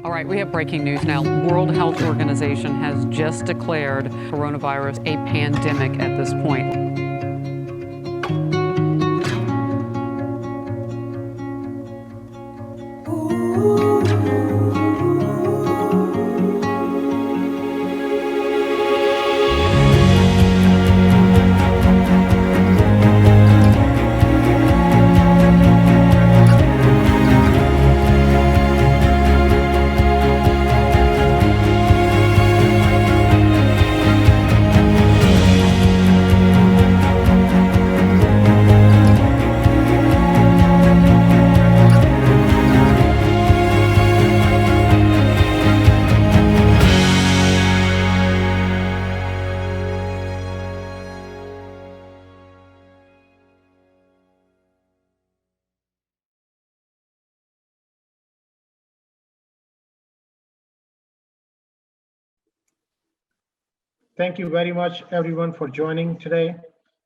All right, we have breaking news now. World Health Organization has just declared coronavirus a pandemic at this point. Thank you very much, everyone, for joining today.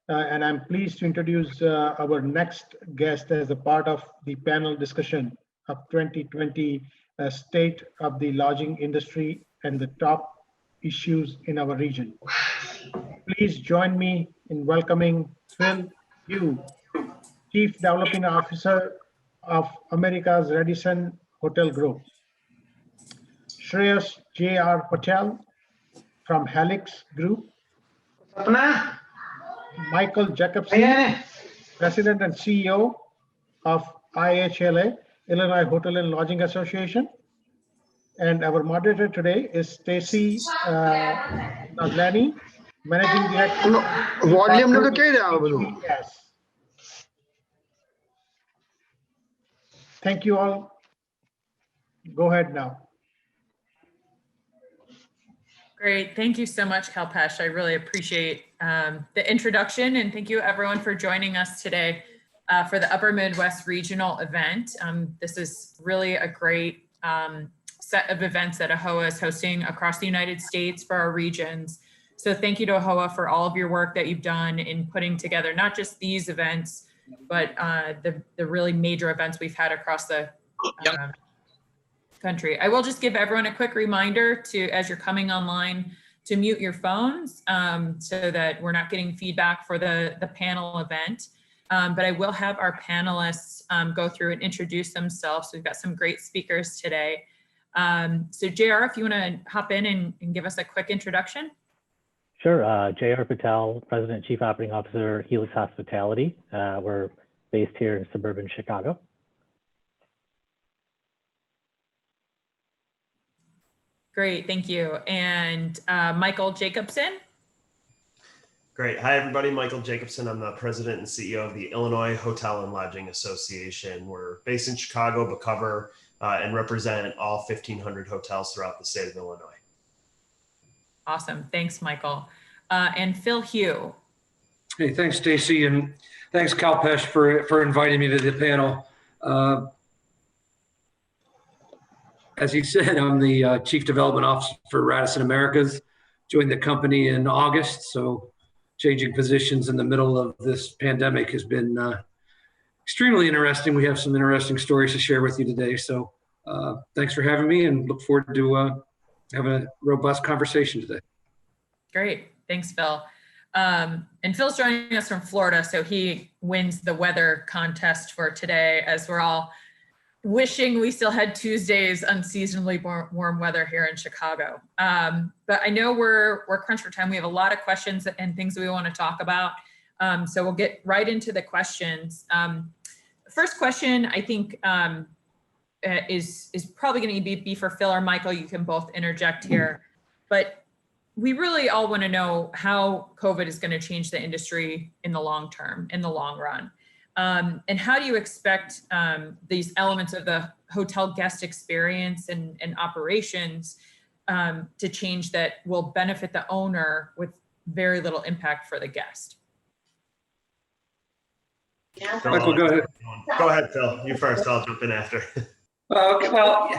And I'm pleased to introduce our next guest as a part of the panel discussion of 2020 State of the Lodging Industry and the Top Issues in Our Region. Please join me in welcoming Phil Hu, Chief Development Officer of America's Radisson Hotel Group, Shreyas J.R. Patel from Helix Group, Michael Jacobson, President and CEO of AAHOA, Illinois Hotel and Lodging Association. And our moderator today is Stacy Nazlani, Managing Director. Volume Yes. Thank you all. Go ahead now. Great. Thank you so much, Kalpesh. I really appreciate the introduction, and thank you everyone for joining us today for the Upper Midwest Regional event. This is really a great set of events that AAHOA is hosting across the United States for our regions. So thank you to AAHOA for all of your work that you've done in putting together not just these events, but the really major events we've had across the country. I will just give everyone a quick reminder to, as you're coming online, to mute your phones so that we're not getting feedback for the panel event. But I will have our panelists go through and introduce themselves. We've got some great speakers today. So JR, if you want to hop in and give us a quick introduction. Sure. J.R. Patel, President and Chief Operating Officer, Helix Hospitality. We're based here in suburban Chicago. Great, thank you. And Michael Jacobson. Great. Hi, everybody. Michael Jacobson. I'm the President and CEO of the Illinois Hotel and Lodging Association. We're based in Chicago, but cover and represent all 1,500 hotels throughout the state of Illinois. Awesome. Thanks, Michael. And Phil Hu. Hey, thanks, Stacy, and thanks, Kalpesh, for inviting me to the panel. As he said, I'm the Chief Development Officer for Radisson Americas. Joined the company in August, so changing positions in the middle of this pandemic has been extremely interesting. We have some interesting stories to share with you today. So thanks for having me, and look forward to having a robust conversation today. Great. Thanks, Phil. And Phil's joining us from Florida, so he wins the weather contest for today, as we're all wishing we still had Tuesday's unseasonably warm weather here in Chicago. But I know we're crunched for time. We have a lot of questions and things we want to talk about. So we'll get right into the questions. First question, I think, is probably going to be for Phil or Michael. You can both interject here, but we really all want to know how COVID is going to change the industry in the long term, in the long run. And how do you expect these elements of the hotel guest experience and operations to change that will benefit the owner with very little impact for the guest? Michael, go ahead. Go ahead, Phil. You first. I'll jump in after. Well,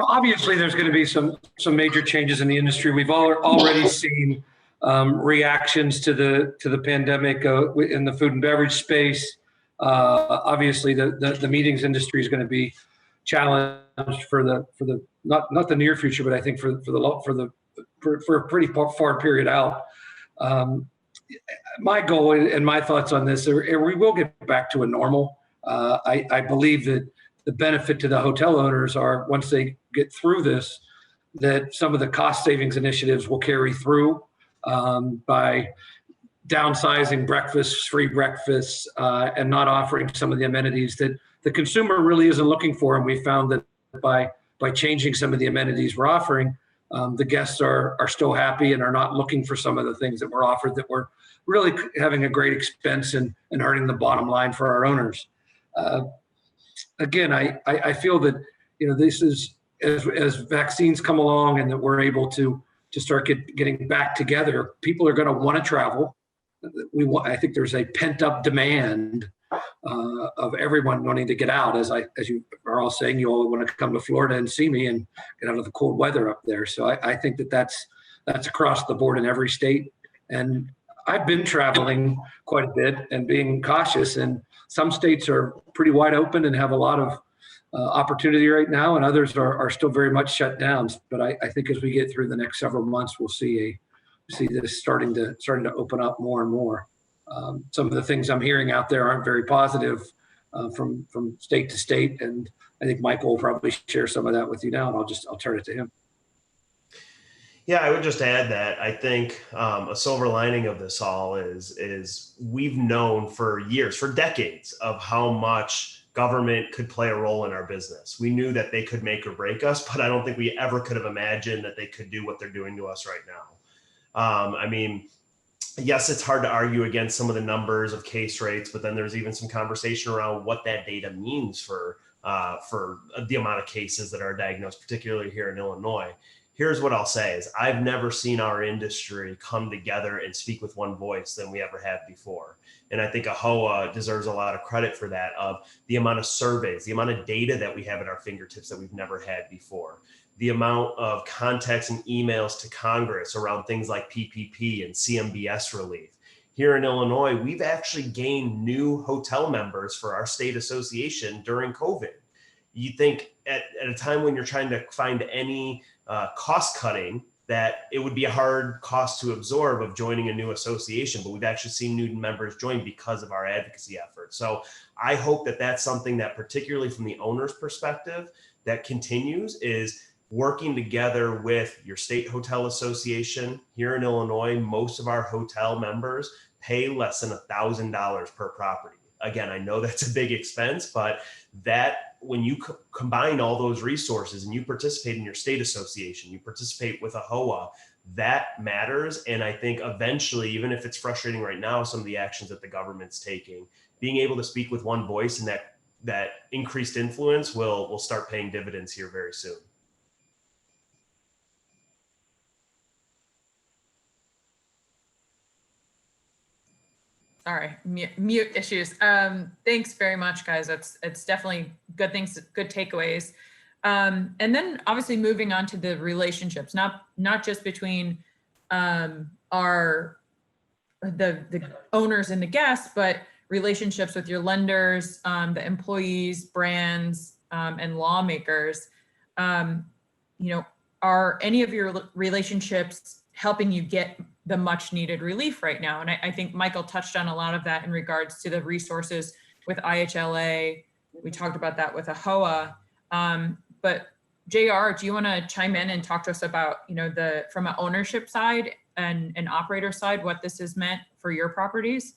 obviously there's going to be some major changes in the industry. We've already seen reactions to the pandemic in the food and beverage space. Obviously, the meetings industry is going to be challenged for the not the near future, but I think for a pretty far period out. My goal and my thoughts on this are we will get back to a normal. I believe that the benefit to the hotel owners are once they get through this, that some of the cost savings initiatives will carry through by downsizing breakfasts, free breakfasts, and not offering some of the amenities that the consumer really isn't looking for. And we found that by changing some of the amenities we're offering, the guests are still happy and are not looking for some of the things that were offered that were really having a great expense and hurting the bottom line for our owners. Again, I feel that, this is as vaccines come along and that we're able to start getting back together, people are going to want to travel. I think there's a pent up demand of everyone wanting to get out. As you are all saying, you all want to come to Florida and see me and get out of the cold weather up there. So I think that's across the board in every state. And I've been traveling quite a bit and being cautious, and some states are pretty wide open and have a lot of opportunity right now, and others are still very much shut down. But I think as we get through the next several months, we'll see this starting to open up more and more. Some of the things I'm hearing out there aren't very positive from state to state, and I think Michael will probably share some of that with you now, and I'll turn it to him. Yeah, I would just add that I think a silver lining of this all is we've known for years, for decades, of how much government could play a role in our business. We knew that they could make or break us, but I don't think we ever could have imagined that they could do what they're doing to us right now. Yes, it's hard to argue against some of the numbers of case rates, but then there's even some conversation around what that data means for the amount of cases that are diagnosed, particularly here in Illinois. Here's what I'll say is I've never seen our industry come together and speak with one voice than we ever have before. And I think AAHOA deserves a lot of credit for that, of the amount of surveys, the amount of data that we have at our fingertips that we've never had before, the amount of contacts and emails to Congress around things like PPP and CMBS relief. Here in Illinois, we've actually gained new hotel members for our state association during COVID. You think at a time when you're trying to find any cost cutting, that it would be a hard cost to absorb of joining a new association, but we've actually seen new members join because of our advocacy efforts. So I hope that that's something that, particularly from the owner's perspective, that continues, is working together with your state hotel association. Here in Illinois, most of our hotel members pay less than $1,000 per property. Again, I know that's a big expense, but that when you combine all those resources and you participate in your state association, you participate with AAHOA, that matters. And I think eventually, even if it's frustrating right now, some of the actions that the government's taking, being able to speak with one voice and that increased influence will start paying dividends here very soon. Sorry, mute issues. Thanks very much, guys. It's definitely good things, good takeaways. And then obviously moving on to the relationships, not just between the owners and the guests, but relationships with your lenders, the employees, brands, and lawmakers. Are any of your relationships helping you get the much needed relief right now. And I think Michael touched on a lot of that in regards to the resources with IHLA. We talked about that with AAHOA. But JR, do you want to chime in and talk to us about, from an ownership side and an operator side, what this has meant for your properties?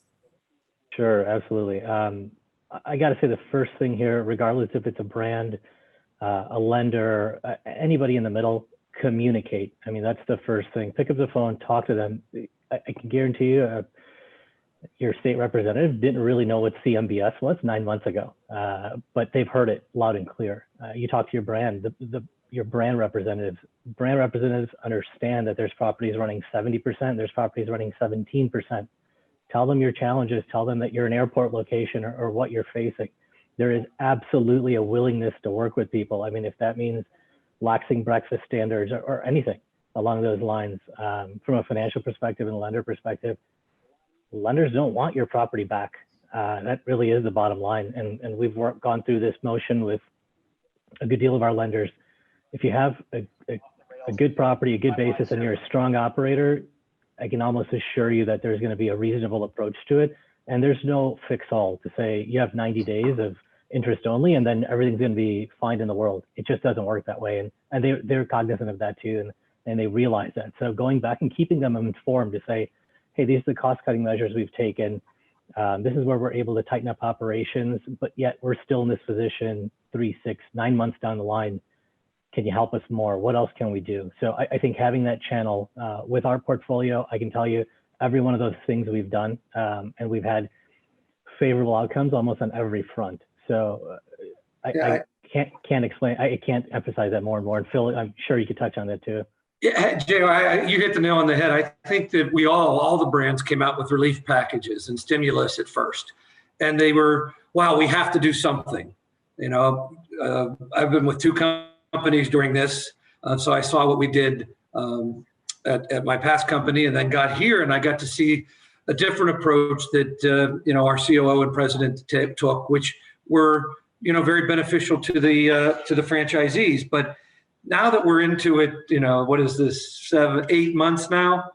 Sure, absolutely. I got to say the first thing here, regardless if it's a brand, a lender, anybody in the middle, communicate. I mean, that's the first thing. Pick up the phone, talk to them. I can guarantee you your state representative didn't really know what CMBS was 9 months ago, but they've heard it loud and clear. You talk to your brand, your brand representatives. Brand representatives understand that there's properties running 70%, there's properties running 17%. Tell them your challenges, tell them that you're an airport location or what you're facing. There is absolutely a willingness to work with people. I mean, if that means laxing breakfast standards or anything along those lines, from a financial perspective and lender perspective, lenders don't want your property back. That really is the bottom line. And we've gone through this motion with a good deal of our lenders. If you have a good property, a good basis, and you're a strong operator, I can almost assure you that there's going to be a reasonable approach to it. And there's no fix-all to say you have 90 days of interest only, and then everything's going to be fine in the world. It just doesn't work that way. And they're cognizant of that too, and they realize that. So going back and keeping them informed to say, hey, these are the cost-cutting measures we've taken. This is where we're able to tighten up operations, but yet we're still in this position 3, 6, 9 months down the line. Can you help us more? What else can we do? So I think having that channel with our portfolio, I can tell you every one of those things we've done, and we've had favorable outcomes almost on every front. So I can't explain, I can't emphasize that more and more. And Phil, I'm sure you could touch on that too. Yeah, JR, you hit the nail on the head. I think that all the brands came out with relief packages and stimulus at first. And they were, wow, we have to do something. I've been with 2 companies during this. So I saw what we did at my past company and then got here, and I got to see a different approach that, our COO and president took, which were, very beneficial to the franchisees. But now that we're into it, what is this, 7, 8 months now?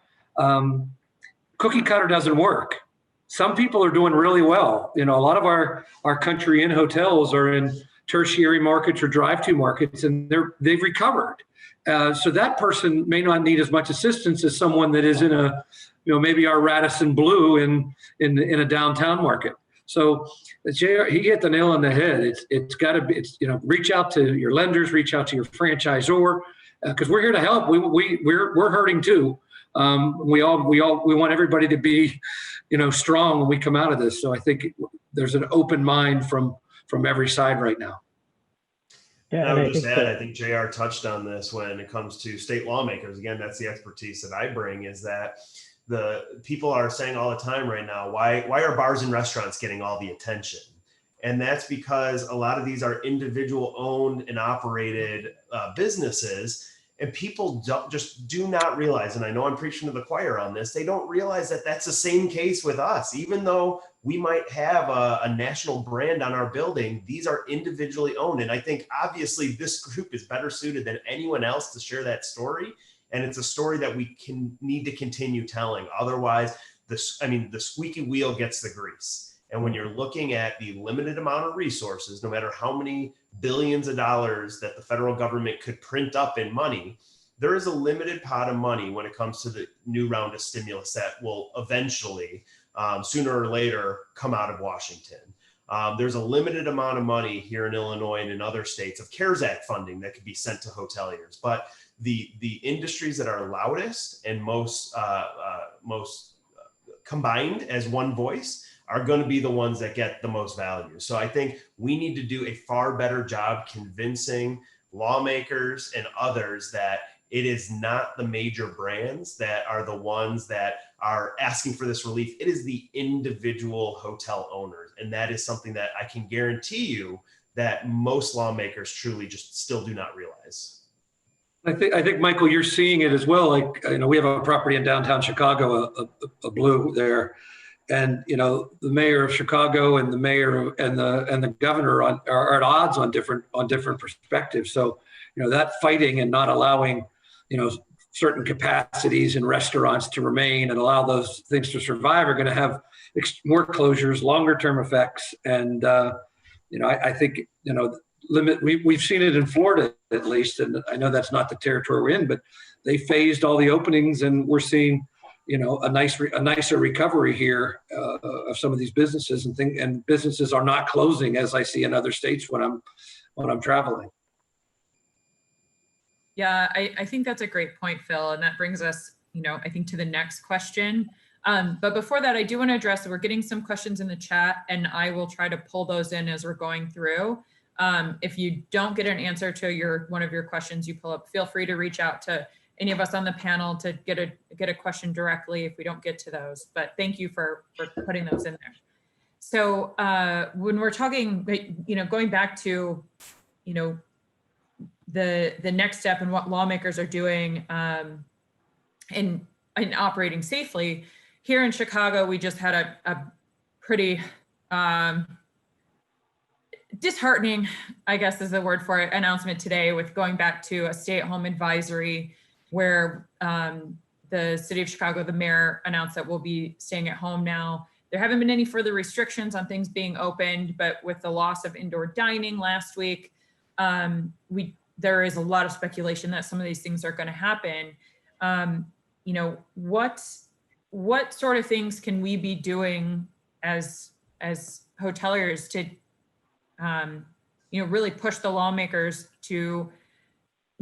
Cookie cutter doesn't work. Some people are doing really well. A lot of our country inn hotels are in tertiary markets or drive-to markets, and they've recovered. So that person may not need as much assistance as someone that is in a, maybe our Radisson Blue in a downtown market. So JR, he hit the nail on the head. It's got to be, reach out to your lenders, reach out to your franchisor, because we're here to help. We're hurting too. We want everybody to be, strong when we come out of this. So I think there's an open mind from every side right now. Yeah, I would just add, I think JR touched on this when it comes to state lawmakers. Again, that's the expertise that I bring, is that the people are saying all the time right now, why are bars and restaurants getting all the attention? And that's because a lot of these are individual owned and operated businesses. And people do not realize, and I know I'm preaching to the choir on this, they don't realize that that's the same case with us. Even though we might have a national brand on our building, these are individually owned. And I think obviously this group is better suited than anyone else to share that story. And it's a story that we need to continue telling. Otherwise, the squeaky wheel gets the grease. And when you're looking at the limited amount of resources, no matter how many billions of dollars that the federal government could print up in money, there is a limited pot of money when it comes to the new round of stimulus that will eventually, sooner or later, come out of Washington. There's a limited amount of money here in Illinois and in other states of CARES Act funding that could be sent to hoteliers. But the industries that are loudest and most combined as one voice are going to be the ones that get the most value. So I think we need to do a far better job convincing lawmakers and others that it is not the major brands that are the ones that are asking for this relief. It is the individual hotel owners. And that is something that I can guarantee you that most lawmakers truly just still do not realize. I think, Michael, you're seeing it as well. Like, we have a property in downtown Chicago, a blue there. And the mayor of Chicago and the mayor and the governor are at odds on different perspectives. So that fighting and not allowing certain capacities in restaurants to remain and allow those things to survive are going to have more closures, longer term effects. And, I think, we've seen it in Florida at least, and I know that's not the territory we're in, but they phased all the openings, and we're seeing, a nicer recovery here of some of these businesses and businesses are not closing as I see in other states when I'm traveling. Yeah, I think that's a great point, Phil. And that brings us, I think to the next question. But before that, I do want to address that we're getting some questions in the chat, and I will try to pull those in as we're going through. If you don't get an answer to one of your questions you pull up, feel free to reach out to any of us on the panel to get a question directly if we don't get to those. But thank you for putting those in there. So when we're talking, going back to, the next step and what lawmakers are doing in operating safely, here in Chicago, we just had a pretty disheartening, I guess is the word for it, announcement today with going back to a stay-at-home advisory where the city of Chicago, the mayor announced that we'll be staying at home now. There haven't been any further restrictions on things being opened, but with the loss of indoor dining last week, there is a lot of speculation that some of these things are going to happen. What sort of things can we be doing as hoteliers to, really push the lawmakers to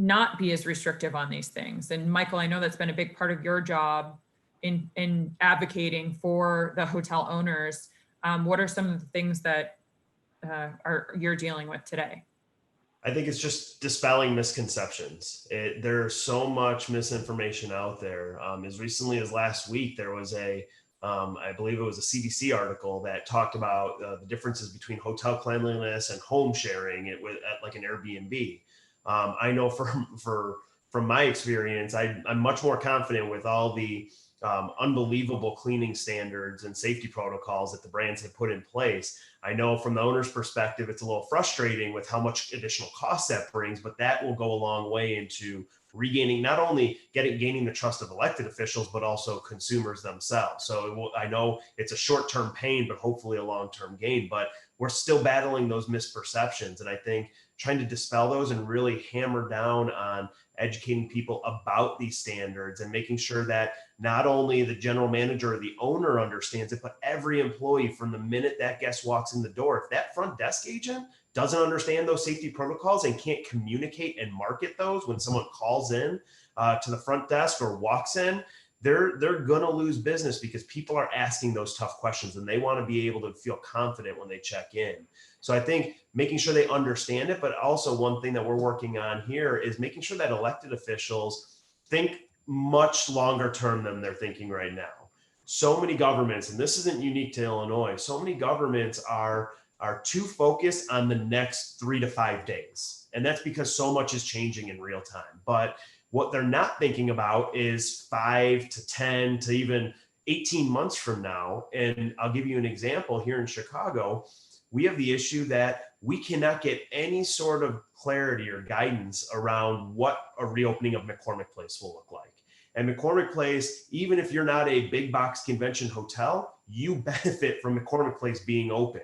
not be as restrictive on these things? And Michael, I know that's been a big part of your job in advocating for the hotel owners. What are some of the things that you're dealing with today? I think it's just dispelling misconceptions. There's so much misinformation out there. As recently as last week, there was I believe it was a CDC article that talked about the differences between hotel cleanliness and home sharing at like an Airbnb. I know from my experience, I'm much more confident with all the unbelievable cleaning standards and safety protocols that the brands have put in place. I know from the owner's perspective, it's a little frustrating with how much additional cost that brings, but that will go a long way into regaining, not only gaining the trust of elected officials, but also consumers themselves. So I know it's a short-term pain, but hopefully a long-term gain, but we're still battling those misperceptions. And I think trying to dispel those and really hammer down on educating people about these standards and making sure that not only the general manager or the owner understands it, but every employee from the minute that guest walks in the door. If that front desk agent doesn't understand those safety protocols and can't communicate and market those when someone calls in to the front desk or walks in, they're going to lose business because people are asking those tough questions and they want to be able to feel confident when they check in. So I think making sure they understand it, but also one thing that we're working on here is making sure that elected officials think much longer term than they're thinking right now. So many governments, and this isn't unique to Illinois, so many governments are too focused on the next 3 to 5 days. And that's because so much is changing in real time. But what they're not thinking about is 5 to 10 to even 18 months from now. And I'll give you an example here in Chicago. We have the issue that we cannot get any sort of clarity or guidance around what a reopening of McCormick Place will look like. And McCormick Place, even if you're not a big box convention hotel, you benefit from McCormick Place being open,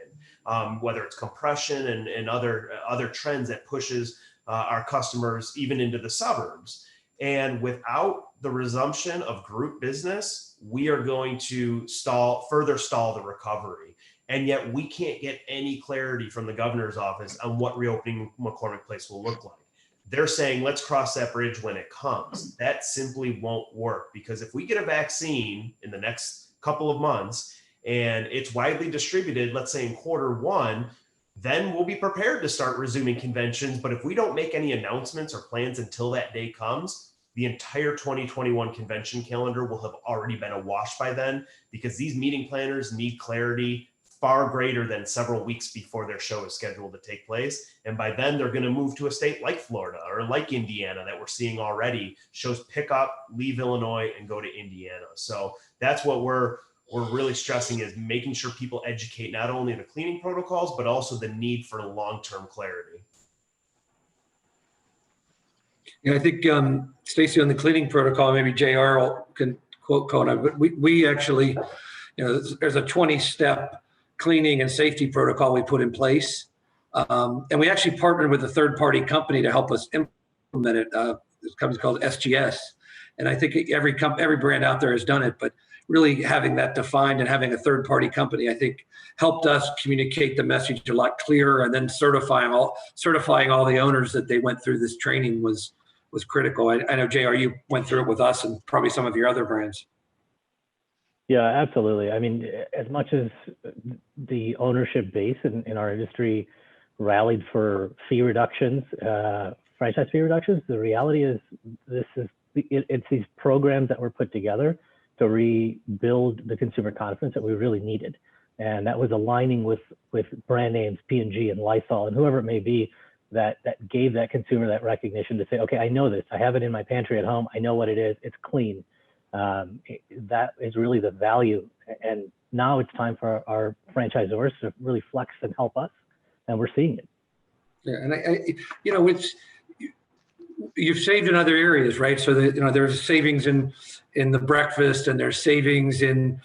whether it's compression and other trends that pushes our customers even into the suburbs. And without the resumption of group business, we are going to further stall the recovery. And yet we can't get any clarity from the governor's office on what reopening McCormick Place will look like. They're saying, let's cross that bridge when it comes. That simply won't work, because if we get a vaccine in the next couple of months and it's widely distributed, let's say in Q1, then we'll be prepared to start resuming conventions. But if we don't make any announcements or plans until that day comes, the entire 2021 convention calendar will have already been awash by then, because these meeting planners need clarity far greater than several weeks before their show is scheduled to take place. And by then they're going to move to a state like Florida or like Indiana that we're seeing already. Shows pick up, leave Illinois and go to Indiana. So that's what we're really stressing, is making sure people educate not only the cleaning protocols, but also the need for long-term clarity. Yeah, I think Stacy on the cleaning protocol, maybe JR can quote Kona, but we actually, there's a 20-step cleaning and safety protocol we put in place. And we actually partnered with a third-party company to help us implement it. This company's called SGS. And I think every brand out there has done it, but really having that defined and having a third-party company, I think, helped us communicate the message a lot clearer. And then certifying all the owners that they went through this training was critical. I know, JR, you went through it with us and probably some of your other brands. Yeah, absolutely. I mean, as much as the ownership base in our industry rallied for fee reductions, franchise fee reductions, the reality is it's these programs that were put together to rebuild the consumer confidence that we really needed. And that was aligning with brand names, P&G and Lysol and whoever it may be, that gave that consumer that recognition to say, okay, I know this, I have it in my pantry at home, I know what it is, it's clean. That is really the value. And now it's time for our franchisors to really flex and help us, and we're seeing it. Yeah, and you've saved in other areas, right? So that, there's savings in the breakfast, and there's savings in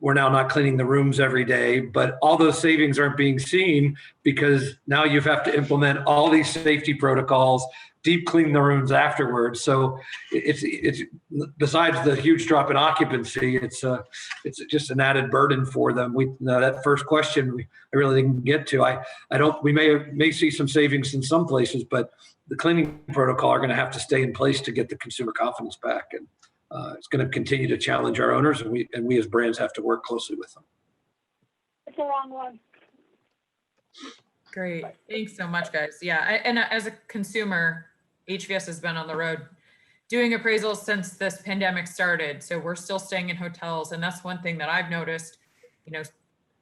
we're now not cleaning the rooms every day, but all those savings aren't being seen because now you have to implement all these safety protocols, deep clean the rooms afterwards. So it's besides the huge drop in occupancy, it's just an added burden for them. That first question I really didn't get to. We may see some savings in some places, but the cleaning protocol are going to have to stay in place to get the consumer confidence back, and it's going to continue to challenge our owners, and we as brands have to work closely with them. It's the wrong one. Great. Thanks so much, guys. Yeah. And as a consumer, HVS has been on the road doing appraisals since this pandemic started. So we're still staying in hotels. And that's one thing that I've noticed,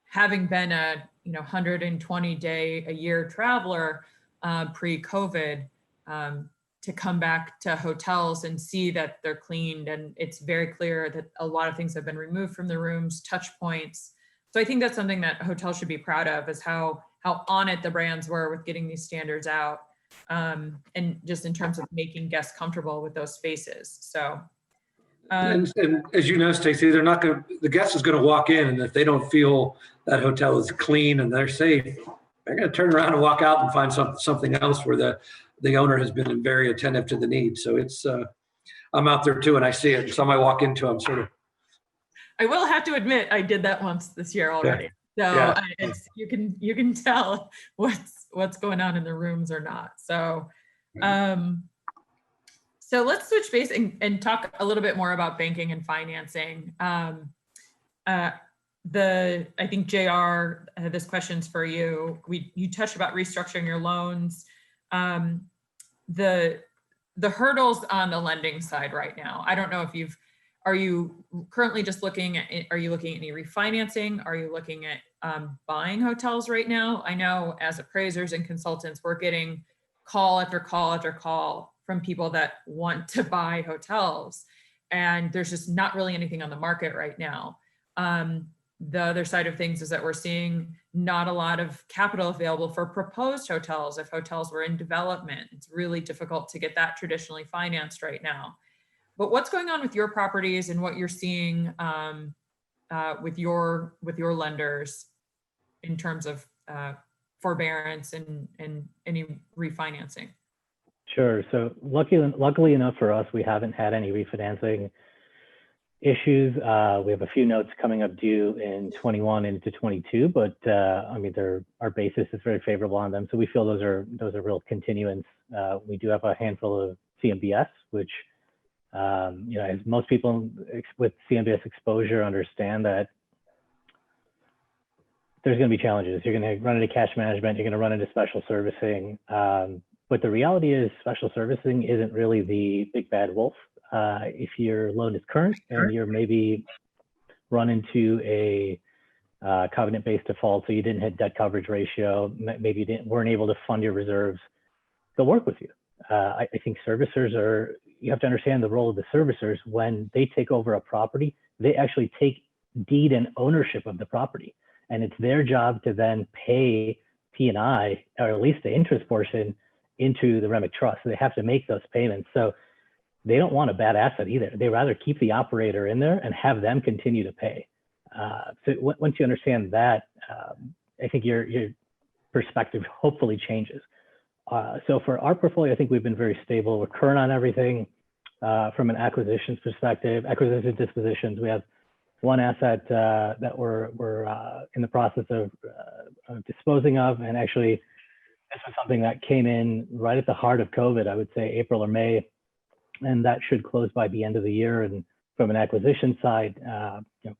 having been a, 120-day a year traveler pre-COVID, to come back to hotels and see that they're cleaned. And it's very clear that a lot of things have been removed from the rooms, touch points. So I think that's something that hotels should be proud of, is how on it the brands were with getting these standards out, and just in terms of making guests comfortable with those spaces. So, and as you know, Stacey, the guest is going to walk in, and if they don't feel that hotel is clean and they're safe, they're going to turn around and walk out and find something else where the owner has been very attentive to the needs. So it's, I'm out there too, and I see it. Some I walk into, I'm sort of. I will have to admit, I did that once this year already. Yeah. So you can tell what's going on in the rooms or not. So, so let's switch base and talk a little bit more about banking and financing. I think JR, this question's for you. You touched about restructuring your loans. The hurdles on the lending side right now. I don't know if are you currently just looking at, are you looking at any refinancing? Are you looking at buying hotels right now? I know as appraisers and consultants, we're getting call after call after call from people that want to buy hotels, and there's just not really anything on the market right now. The other side of things is that we're seeing not a lot of capital available for proposed hotels. If hotels were in development, it's really difficult to get that traditionally financed right now. But what's going on with your properties and what you're seeing with your lenders in terms of forbearance and any refinancing? Sure. So luckily enough for us, we haven't had any refinancing issues. We have a few notes coming up due in 21 into 22, but I mean, our basis is very favorable on them, so we feel those are real continuance. We do have a handful of CMBS, which as most people with CMBS exposure understand, that there's going to be challenges. You're going to run into cash management. You're going to run into special servicing. But the reality is, special servicing isn't really the big bad wolf. If your loan is current and you're maybe run into a covenant-based default, so you didn't hit debt coverage ratio, maybe you weren't able to fund your reserves, they'll work with you. I think servicers you have to understand the role of the servicers. When they take over a property, they actually take deed and ownership of the property. And it's their job to then pay P&I, or at least the interest portion, into the REMIC trust. So they have to make those payments. So they don't want a bad asset either. They rather keep the operator in there and have them continue to pay. So once you understand that, I think your perspective hopefully changes. So for our portfolio, I think we've been very stable. We're current on everything from an acquisitions perspective, acquisition dispositions. We have one asset that we're in the process of disposing of, and actually this was something that came in right at the heart of COVID, I would say April or May, and that should close by the end of the year. And from an acquisition side,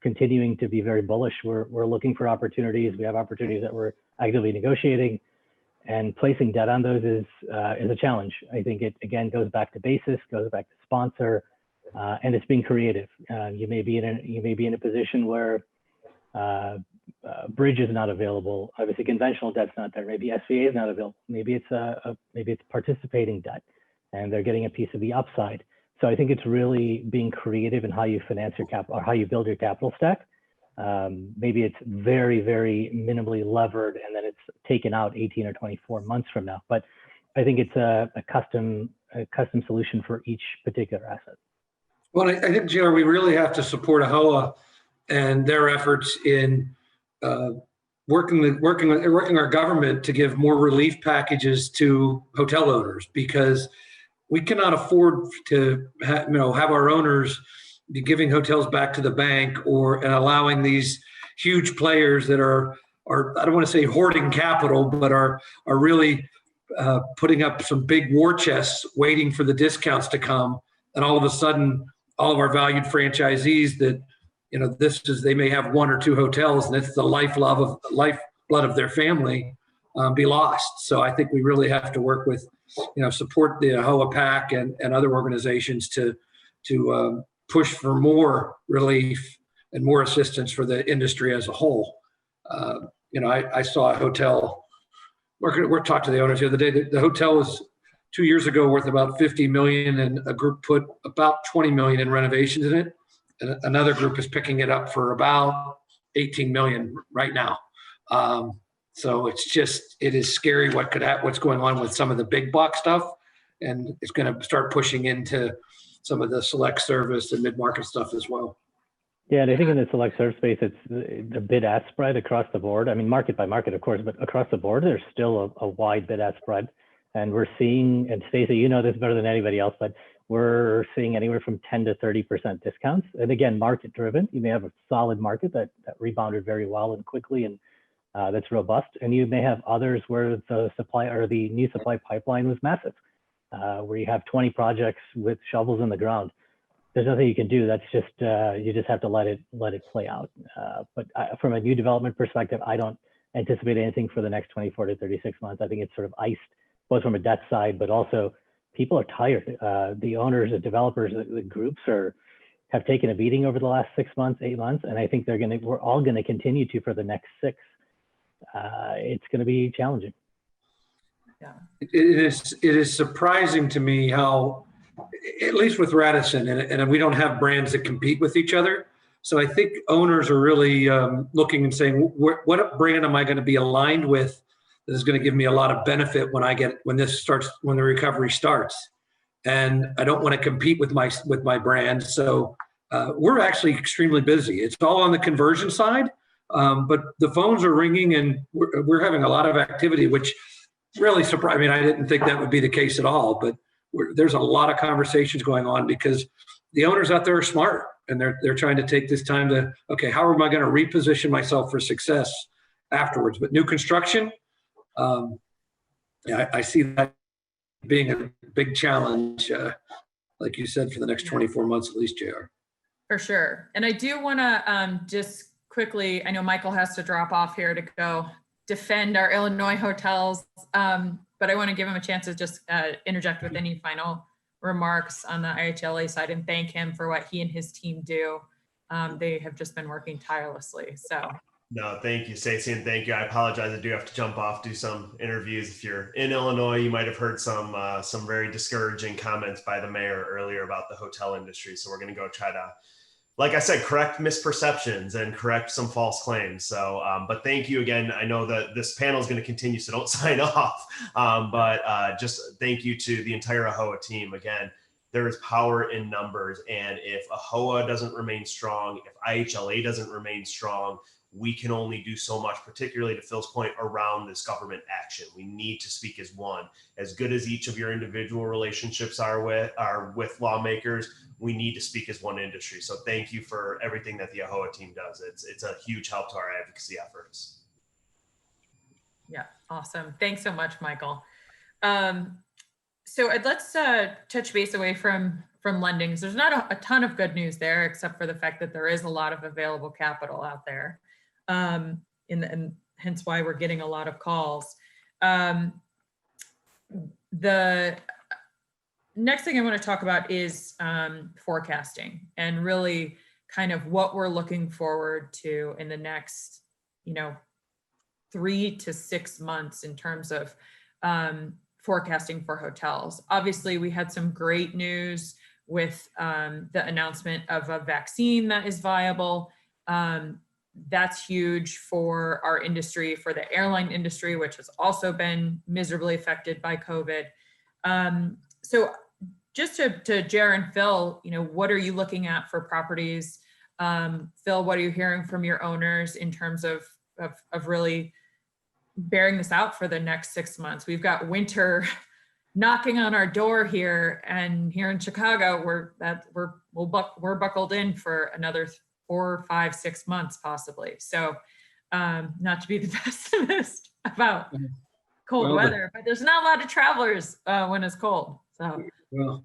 continuing to be very bullish. We're looking for opportunities. We have opportunities that we're actively negotiating, and placing debt on those is a challenge. I think it again goes back to basis, goes back to sponsor, and it's being creative. You may be in a position where bridge is not available. Obviously, conventional debt's not there. Maybe SVA is not available. Maybe it's participating debt, and they're getting a piece of the upside. So I think it's really being creative in how you finance your capital or how you build your capital stack. Maybe it's very, very minimally levered, and then it's taken out 18 or 24 months from now. But I think it's a custom solution for each particular asset. Well, I think, Jr., we really have to support AAHOA and their efforts in working our government to give more relief packages to hotel owners, because we cannot afford to have our owners be giving hotels back to the bank and allowing these huge players that are I don't want to say hoarding capital, but are really putting up some big war chests waiting for the discounts to come. And all of a sudden, all of our valued franchisees that, they may have one or two hotels, and it's the lifeblood of their family, be lost. So I think we really have to work with, support the AAHOA PAC and other organizations to push for more relief and more assistance for the industry as a whole. I saw a hotel. We're talking to the owners the other day. The hotel was 2 years ago worth about $50 million, and a group put about $20 million in renovations in it. And another group is picking it up for about $18 million right now. So it is scary what's going on with some of the big box stuff, and it's going to start pushing into some of the select service and mid-market stuff as well. Yeah, and I think in the select service space, it's the bid-ask spread across the board. I mean, market by market, of course, but across the board, there's still a wide bid-ask spread. And we're seeing, and Stacey, you know this better than anybody else, but we're seeing anywhere from 10 to 30% discounts. And again, market driven. You may have a solid market that rebounded very well and quickly, and that's robust. And you may have others where the supply or the new supply pipeline was massive, where you have 20 projects with shovels in the ground. There's nothing you can do. That's just, you just have to let it play out. But from a new development perspective, I don't anticipate anything for the next 24 to 36 months. I think it's sort of iced, both from a debt side, but also people are tired. The owners, the developers, the groups have taken a beating over the last 6 months, 8 months, and I think we're all gonna continue to for the next 6. It's gonna be challenging. Yeah. It is surprising to me how, at least with Radisson, and we don't have brands that compete with each other. So I think owners are really looking and saying, what brand am I going to be aligned with that is going to give me a lot of benefit when the recovery starts? And I don't want to compete with my brand. So we're actually extremely busy. It's all on the conversion side, but the phones are ringing, and we're having a lot of activity, which really surprised me. I didn't think that would be the case at all, but there's a lot of conversations going on because the owners out there are smart, and they're trying to take this time to, okay, how am I going to reposition myself for success afterwards? But new construction, I see that being a big challenge, like you said, for the next 24 months at least, JR. For sure. And I do want to just quickly, I know Michael has to drop off here to go defend our Illinois hotels, but I want to give him a chance to just interject with any final remarks on the AAHOA side and thank him for what he and his team do. They have just been working tirelessly. So. No, thank you, Stacey, and thank you. I apologize. I do have to jump off, do some interviews. If you're in Illinois, you might have heard some very discouraging comments by the mayor earlier about the hotel industry. So we're going to go try to like I said, correct misperceptions and correct some false claims. So, but thank you again. I know that this panel is going to continue, so don't sign off. But just thank you to the entire AAHOA team. Again, there is power in numbers. And if AAHOA doesn't remain strong, if IHLA doesn't remain strong, we can only do so much, particularly to Phil's point around this government action. We need to speak as one. As good as each of your individual relationships are with lawmakers, we need to speak as one industry. So thank you for everything that the AAHOA team does. It's a huge help to our advocacy efforts. Yeah, awesome. Thanks so much, Michael. So let's touch base away from lending. There's not a ton of good news there, except for the fact that there is a lot of available capital out there. And hence why we're getting a lot of calls. The next thing I want to talk about is forecasting and really kind of what we're looking forward to in the next, 3 to 6 months in terms of forecasting for hotels. Obviously, we had some great news with the announcement of a vaccine that is viable. That's huge for our industry, for the airline industry, which has also been miserably affected by COVID. So just to JR and Phil, what are you looking at for properties? Phil, what are you hearing from your owners in terms of really bearing this out for the next 6 months? We've got winter knocking on our door here, and here in Chicago, we're buckled in for another 4, 5, 6 months possibly. So not to be the pessimist about cold weather, but there's not a lot of travelers when it's cold. So well,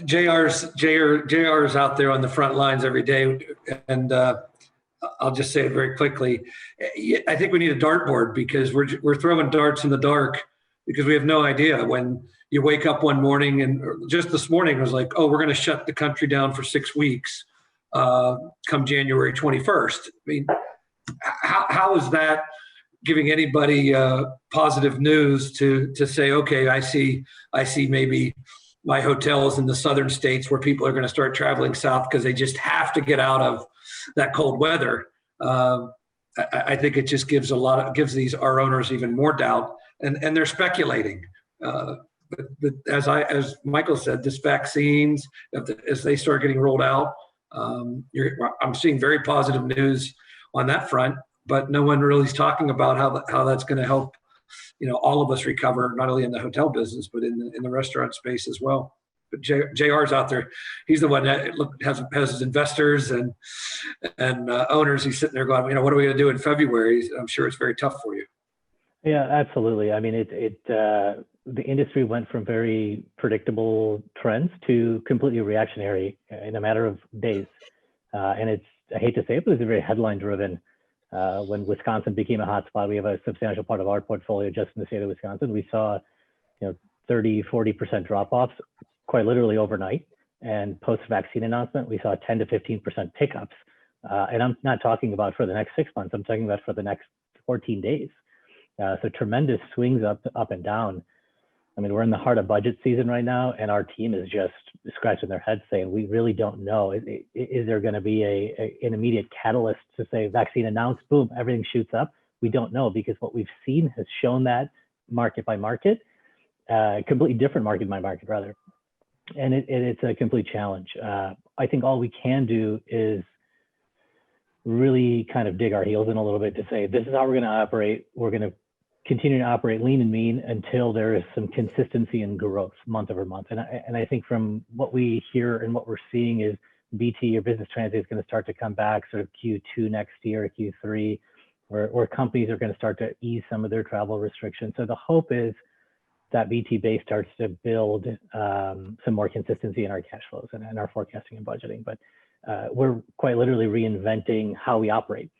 JR's out there on the front lines every day, and I'll just say it very quickly. I think we need a dartboard because we're throwing darts in the dark because we have no idea. When you wake up one morning, and just this morning it was like, oh, we're going to shut the country down for 6 weeks come January 21st. I mean, how is that giving anybody positive news to say, okay, I see maybe my hotels in the southern states where people are going to start traveling south because they just have to get out of that cold weather. I think it just gives gives our owners even more doubt, and they're speculating. But as Michael said, this vaccines, as they start getting rolled out, I'm seeing very positive news on that front. But no one really is talking about how that's going to help, all of us recover, not only in the hotel business but in the restaurant space as well. But JR's out there; he's the one that has his investors and owners. He's sitting there going, what are we going to do in February? I'm sure it's very tough for you. Yeah, absolutely. I mean, the industry went from very predictable trends to completely reactionary in a matter of days, and I hate to say it, but it's very headline driven. When Wisconsin became a hotspot, we have a substantial part of our portfolio just in the state of Wisconsin. We saw, 30-40% drop-offs quite literally overnight. And post-vaccine announcement, we saw 10 to 15% pickups. And I'm not talking about for the next 6 months. I'm talking about for the next 14 days. So tremendous swings up and down. I mean, we're in the heart of budget season right now, and our team is just scratching their heads saying, we really don't know. Is there going to be an immediate catalyst to say vaccine announced, boom, everything shoots up? We don't know, because what we've seen has shown that market by market, completely different market by market rather. And it's a complete challenge. I think all we can do is really kind of dig our heels in a little bit to say, this is how we're going to operate. We're going to continue to operate lean and mean until there is some consistency and growth month over month. And I think from what we hear and what we're seeing is BT or business transit is going to start to come back sort of Q2 next year, Q3, where companies are going to start to ease some of their travel restrictions. So the hope is that BT base starts to build some more consistency in our cash flows and our forecasting and budgeting. But we're quite literally reinventing how we operate.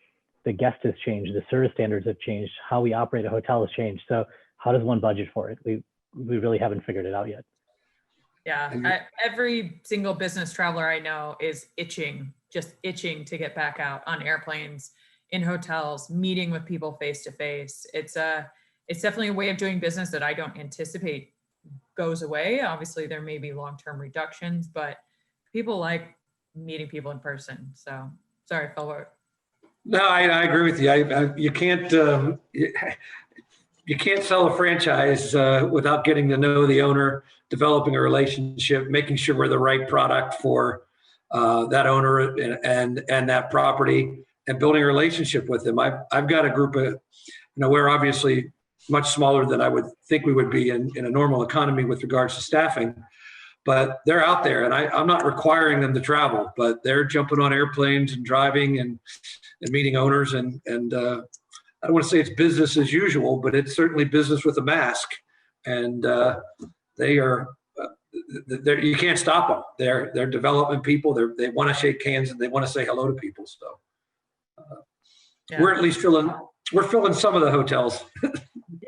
The guest has changed, the service standards have changed, how we operate a hotel has changed. So how does one budget for it? We really haven't figured it out yet. Yeah, every single business traveler I know is just itching to get back out on airplanes, in hotels, meeting with people face to face. It's definitely a way of doing business that I don't anticipate goes away. Obviously, there may be long-term reductions, but people like meeting people in person. So sorry, Phil. No, I agree with you. You can't you can't sell a franchise without getting to know the owner, developing a relationship, making sure we're the right product for that owner and that property, and building a relationship with them. I've got a group of, we're obviously much smaller than I would think we would be in a normal economy with regards to staffing, but they're out there, and I'm not requiring them to travel, but they're jumping on airplanes and driving and meeting owners, and I don't want to say it's business as usual, but it's certainly business with a mask, and they are. You can't stop them. They're development people. They want to shake hands and they want to say hello to people. So we're at least filling some of the hotels.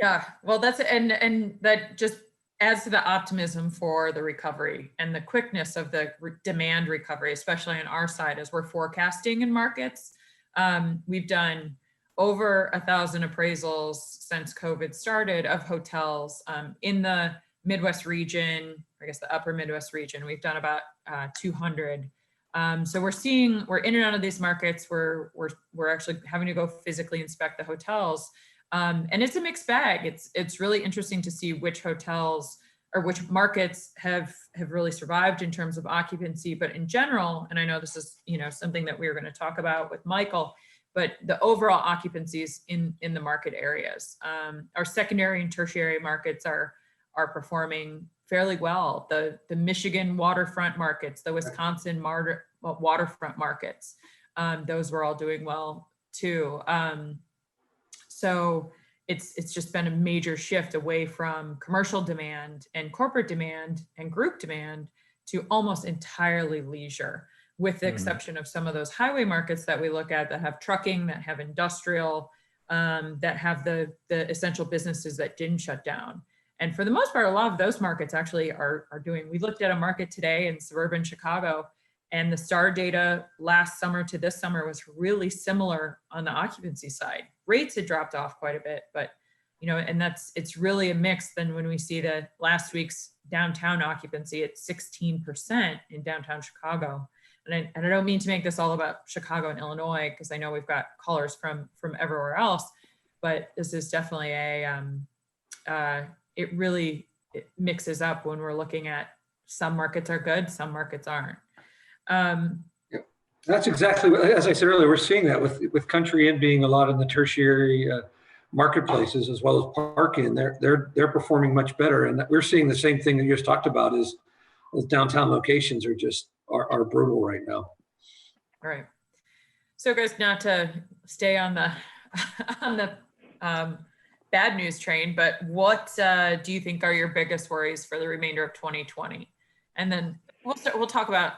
Yeah, well, that's and that just adds to the optimism for the recovery and the quickness of the demand recovery, especially on our side as we're forecasting in markets. We've done over 1,000 appraisals since COVID started of hotels in the Midwest region, I guess the upper Midwest region. We've done about 200. So we're in and out of these markets. We're actually having to go physically inspect the hotels. And it's a mixed bag. It's really interesting to see which hotels or which markets have really survived in terms of occupancy. But in general, and I know this is something that we were going to talk about with Michael, but the overall occupancies in the market areas, our secondary and tertiary markets are performing fairly well. The Michigan waterfront markets, the Wisconsin waterfront markets, those were all doing well too. So it's just been a major shift away from commercial demand and corporate demand and group demand to almost entirely leisure, with the exception of some of those highway markets that we look at that have trucking, that have industrial, that have the essential businesses that didn't shut down. And for the most part, a lot of those markets actually are doing. We looked at a market today in suburban Chicago, and the STAR data last summer to this summer was really similar on the occupancy side. Rates had dropped off quite a bit, but and it's really a mix. Then when we see the last week's downtown occupancy at 16% in downtown Chicago, and I don't mean to make this all about Chicago and Illinois, because I know we've got callers from everywhere else, but this is definitely it really mixes up when we're looking at some markets are good, some markets aren't. That's exactly what, as I said earlier, we're seeing that with Country Inn being a lot in the tertiary marketplaces, as well as Park Inn. They're performing much better, and we're seeing the same thing that you just talked about. Is those downtown locations are brutal right now. All right. So guys, not to stay on the bad news train, but what do you think are your biggest worries for the remainder of 2020? And then we'll talk about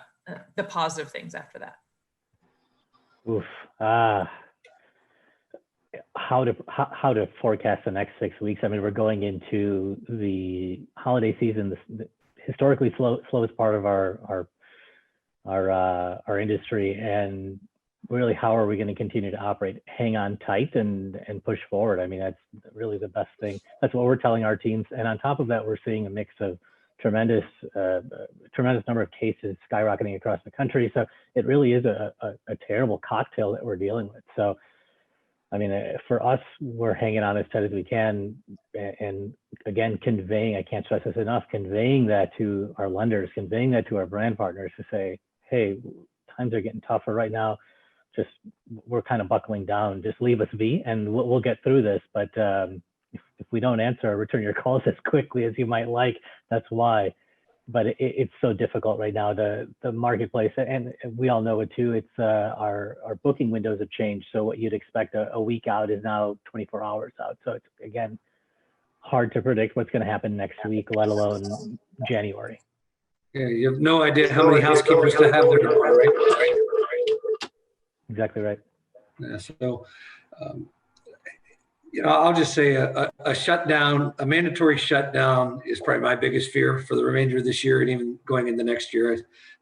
the positive things after that. Oof. How to forecast the next 6 weeks? I mean, we're going into the holiday season, the historically slowest part of our industry, and really, how are we going to continue to operate? Hang on tight and push forward. I mean, that's really the best thing. That's what we're telling our teams. And on top of that, we're seeing a mix of tremendous number of cases skyrocketing across the country. So it really is a terrible cocktail that we're dealing with. So, I mean, for us, we're hanging on as tight as we can. And again, I can't stress this enough, conveying that to our lenders, conveying that to our brand partners to say, hey, times are getting tougher right now. Just, we're kind of buckling down. Just leave us be, and we'll get through this. But if we don't answer or return your calls as quickly as you might like, that's why. But it's so difficult right now, the marketplace, and we all know it too. It's our booking windows have changed. So what you'd expect a week out is now 24 hours out. So it's, again, hard to predict what's going to happen next week, let alone January. Yeah, you have no idea how many housekeepers to have there, right? Exactly right. Yeah, so, I'll just say a shutdown, a mandatory shutdown is probably my biggest fear for the remainder of this year and even going into next year.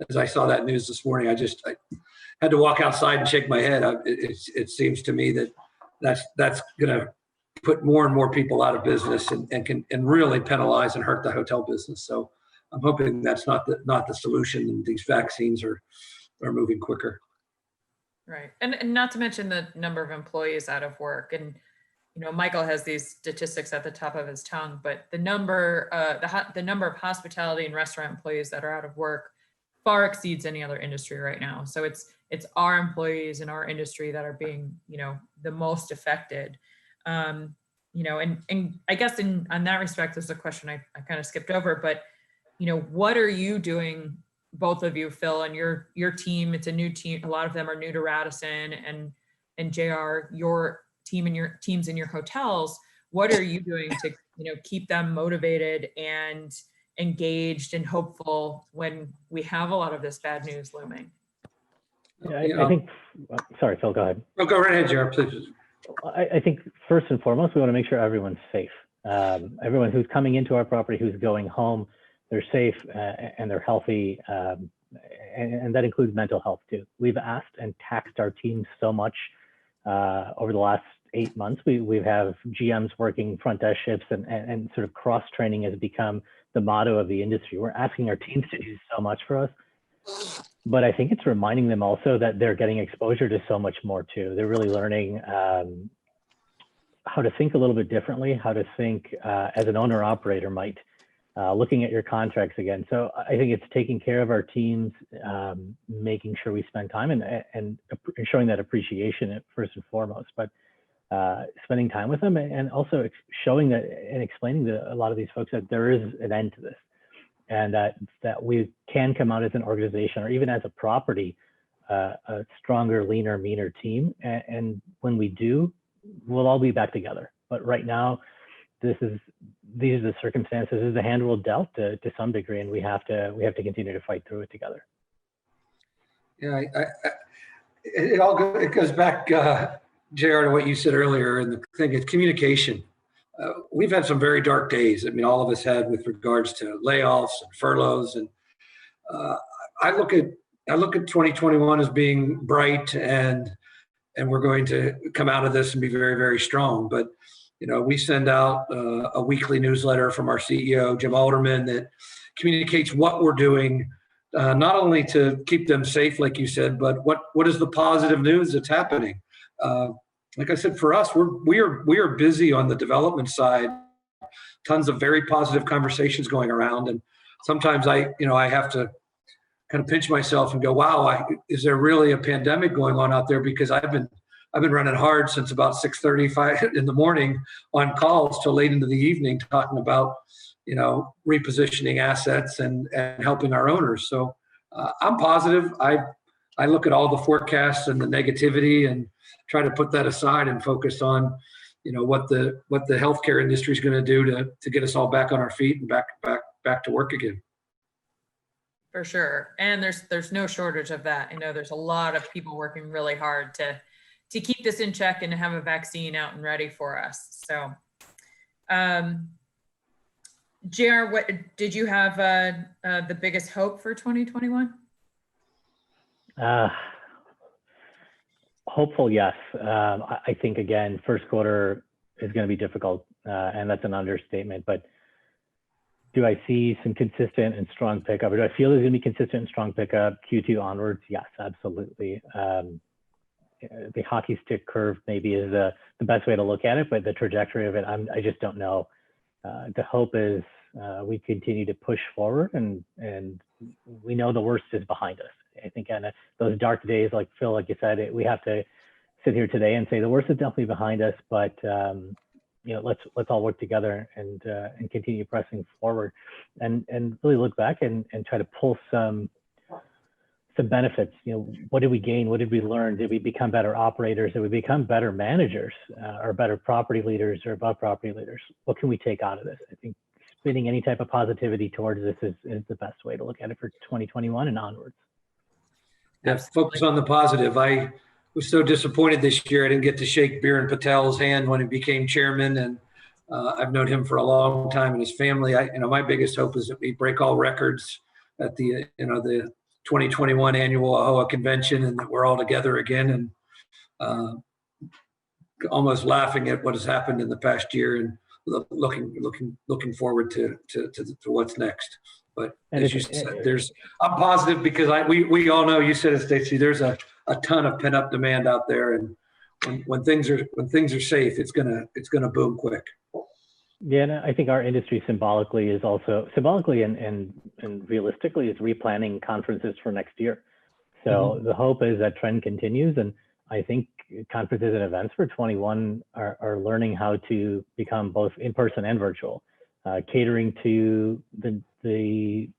As I saw that news this morning, I had to walk outside and shake my head. It seems to me that's going to put more and more people out of business and really penalize and hurt the hotel business. So I'm hoping that's not the solution, and these vaccines are are moving quicker. Right. And not to mention the number of employees out of work. And, Michael has these statistics at the top of his tongue, but the number of hospitality and restaurant employees that are out of work far exceeds any other industry right now. So it's our employees in our industry that are being, the most affected. And I guess on that respect, there's a question I kind of skipped over, but, what are you doing, both of you, Phil, and your team? It's a new team. A lot of them are new to Radisson, and JR, your team and your teams in your hotels. What are you doing to, keep them motivated and engaged and hopeful when we have a lot of this bad news looming? Yeah, I think, sorry, Phil, go ahead. Oh, go right ahead, JR, please. I think first and foremost, we want to make sure everyone's safe. Everyone who's coming into our property, who's going home, they're safe and they're healthy. And that includes mental health too. We've asked and taxed our teams so much over the last 8 months. We have GMs working front desk shifts, and sort of cross training has become the motto of the industry. We're asking our teams to do so much for us, but I think it's reminding them also that they're getting exposure to so much more too. They're really learning how to think a little bit differently, how to think as an owner operator might, looking at your contracts again. So I think it's taking care of our teams, making sure we spend time and showing that appreciation first and foremost, but spending time with them, and also showing that and explaining to a lot of these folks that there is an end to this, and that we can come out as an organization, or even as a property, a stronger, leaner, meaner team. And when we do, we'll all be back together. But right now, these are the circumstances. This is the hand we're dealt to some degree, and we have to continue to fight through it together. Yeah, it goes back, JR, to what you said earlier, and the thing is communication. We've had some very dark days. I mean, all of us had, with regards to layoffs and furloughs, and I look at 2021 as being bright, and we're going to come out of this and be very, very strong. But we send out a weekly newsletter from our CEO, Jim Alderman, that communicates what we're doing, not only to keep them safe, like you said, but what is the positive news that's happening. Like I said, for us, we are busy on the development side. Tons of very positive conversations going around, and sometimes I have to kind of pinch myself and go, "Wow, is there really a pandemic going on out there?" Because I've been running hard since about 6:35 in the morning on calls till late into the evening, talking about repositioning assets and helping our owners. So I'm positive. I look at all the forecasts and the negativity and try to put that aside and focus on what the healthcare industry is going to do to get us all back on our feet and back to work again. For sure. And there's no shortage of that. I know there's a lot of people working really hard to keep this in check and to have a vaccine out and ready for us. So, JR, what did you have the biggest hope for 2021? Hopeful, yes. I think, again, first quarter is going to be difficult, and that's an understatement. But do I see some consistent and strong pickup? Or do I feel there's going to be consistent and strong pickup Q2 onwards? Yes, absolutely. The hockey stick curve maybe is the best way to look at it, but the trajectory of it, I just don't know. The hope is we continue to push forward, and we know the worst is behind us. I think those dark days, like Phil, like you said, we have to sit here today and say the worst is definitely behind us, but let's all work together and continue pressing forward, and really look back and try to pull some benefits. What did we gain? What did we learn? Did we become better operators? Did we become better managers, or better property leaders, or above property leaders? What can we take out of this? I think spinning any type of positivity towards this is the best way to look at it for 2021 and onwards. Yeah, focus on the positive. I was so disappointed this year I didn't get to shake Biren Patel's hand when he became chairman, and I've known him for a long time, and his family. My biggest hope is that we break all records at the 2021 annual AAHOA convention, and that we're all together again, and almost laughing at what has happened in the past year, and looking forward to what's next. But And as you it's- said, I'm positive because we all know, you said it, Stacy, there's a ton of pent up demand out there, and when things are safe, it's gonna boom quick. Yeah, and I think our industry symbolically and realistically is replanning conferences for next year. So the hope is that trend continues, and I think conferences and events for 21 are learning how to become both in person and virtual, catering to the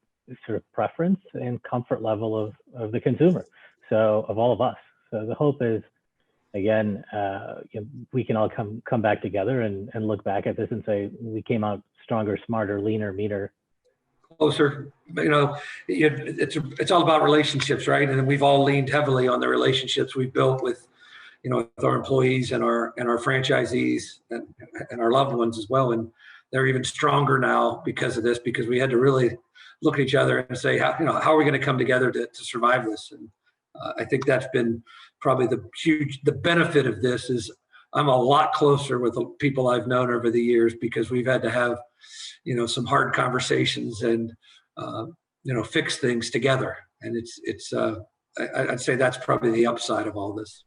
sort of preference and comfort level of the consumer, so of all of us. So the hope is, again, we can all come back together and look back at this and say we came out stronger, smarter, leaner, meaner. Closer, it's all about relationships, right? And we've all leaned heavily on the relationships we've built with our employees and our franchisees and our loved ones as well. And they're even stronger now because of this, because we had to really look at each other and say, how are we going to come together to survive this? And I think that's been probably the benefit of this is I'm a lot closer with the people I've known over the years, because we've had to have, some hard conversations and, fix things together. And I'd say that's probably the upside of all this.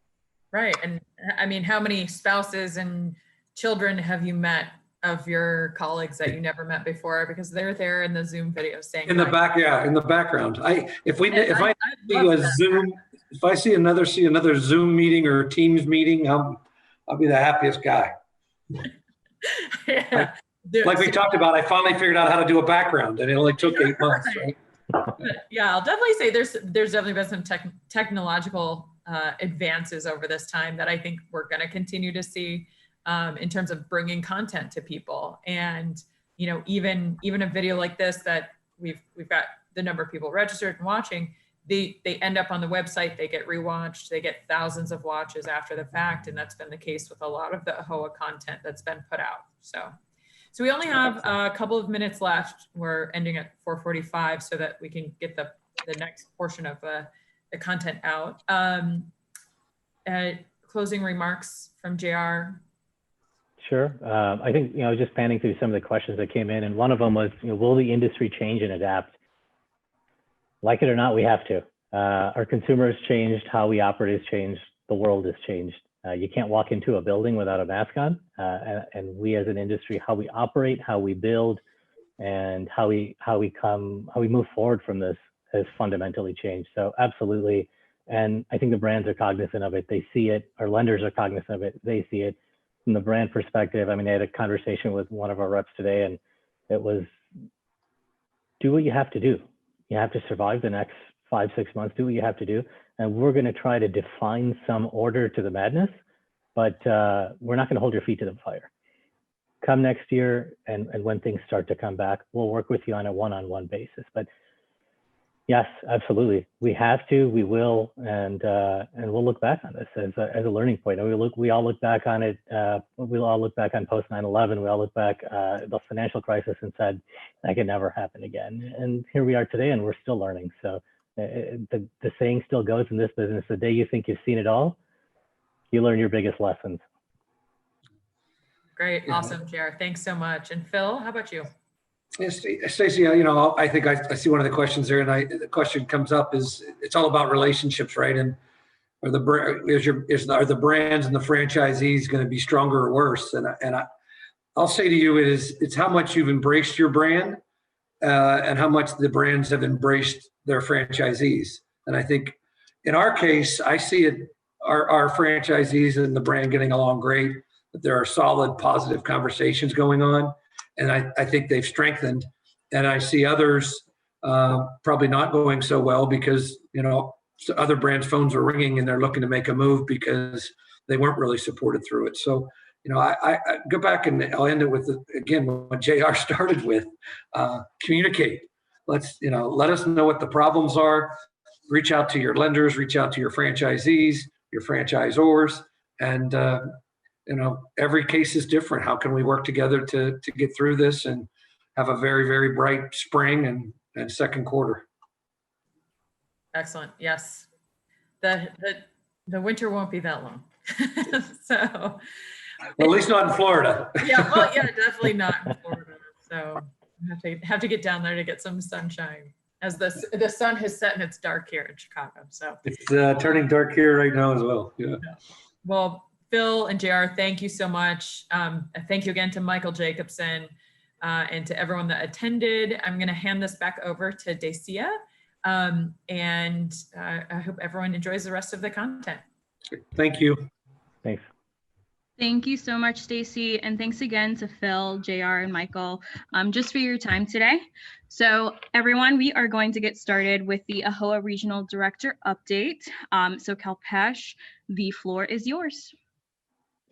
Right. And I mean, how many spouses and children have you met of your colleagues that you never met before because they're there in the Zoom video saying in the background. If I see another Zoom meeting or Teams meeting, I'll be the happiest guy. Yeah. Like we talked about, I finally figured out how to do a background, and it only took 8 months. Right? Yeah, I'll definitely say there's definitely been some technological advances over this time that I think we're going to continue to see in terms of bringing content to people. And even a video like this that we've got the number of people registered and watching, they end up on the website, they get rewatched, they get thousands of watches after the fact, and that's been the case with a lot of the AAHOA content that's been put out. So we only have a couple of minutes left. We're ending at 4:45 so that we can get the next portion of the content out. Closing remarks from JR. Sure. I think, I was just panning through some of the questions that came in, and one of them was, will the industry change and adapt? Like it or not, we have to. Our consumers changed, how we operate has changed, the world has changed. You can't walk into a building without a mask on, and we as an industry, how we operate, how we build, and how we move forward from this has fundamentally changed. So absolutely. And I think the brands are cognizant of it. They see it. Our lenders are cognizant of it. They see it. From the brand perspective, I mean, I had a conversation with one of our reps today, and it was, do what you have to do. You have to survive the next 5-6 months, do what you have to do. And we're going to try to define some order to the madness, but we're not going to hold your feet to the fire. Come next year, and when things start to come back, we'll work with you on a one-on-one basis. But yes, absolutely. We have to, we will, and we'll look back on this as a learning point. We all look back on it. We'll all look back on post 9/11. We all look back the financial crisis and said that could never happen again. And here we are today, and we're still learning. So the saying still goes in this business: the day you think you've seen it all, you learn your biggest lessons. Great, awesome, JR. Thanks so much. And Phil, how about you? Yes, Stacy, I think I see one of the questions there, and the question comes up is it's all about relationships, right? And are the brands and the franchisees going to be stronger or worse? And I'll say to you, it's how much you've embraced your brand and how much the brands have embraced their franchisees. And I think in our case, I see it, our franchisees and the brand getting along great, but there are solid, positive conversations going on. And I think they've strengthened. And I see others probably not going so well because, other brands' phones are ringing and they're looking to make a move because they weren't really supported through it. So, I go back and I'll end it with, again, what JR started with, communicate. Let us know what the problems are. Reach out to your lenders, reach out to your franchisees, your franchisors, and every case is different. How can we work together to get through this and have a very, very bright spring and second quarter? Excellent. Yes. The winter won't be that long. So well, at least not in Florida. yeah, well, yeah, definitely not in Florida. So Have to get down there to get some sunshine, as the sun has set and it's dark here in Chicago. So It's turning dark here right now as well. Yeah. well, Phil and JR, thank you so much. Thank you again to Michael Jacobson and to everyone that attended. I'm going to hand this back over to Dacia, and I hope everyone enjoys the rest of the content. Thank you. Thanks. Thank you so much, Stacy, and thanks again to Phil, JR, and Michael just for your time today. So everyone, we are going to get started with the AAHOA Regional Director update. So Kalpesh, the floor is yours.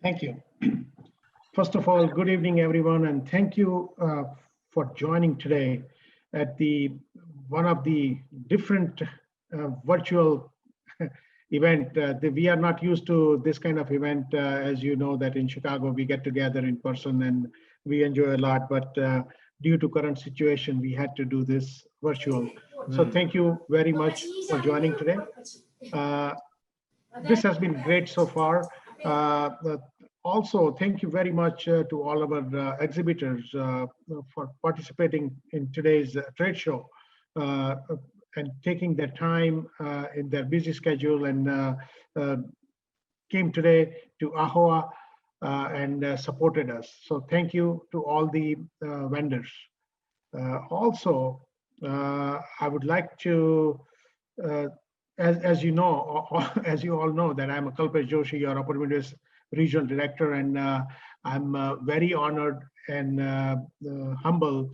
Thank you. First of all, good evening, everyone, and thank you for joining today at one of the different virtual event. We are not used to this kind of event. As you know, that in Chicago, we get together in person and we enjoy a lot, but due to current situation, we had to do this virtual. So thank you very much for joining today. This has been great so far. Also, thank you very much to all of our exhibitors for participating in today's trade show and taking their time in their busy schedule and came today to AAHOA and supported us. So thank you to all the vendors. Also, I would like to, as you know, as you all know, that I'm Kalpesh Joshi, your Upper Midwest Regional Director, and I'm very honored and humble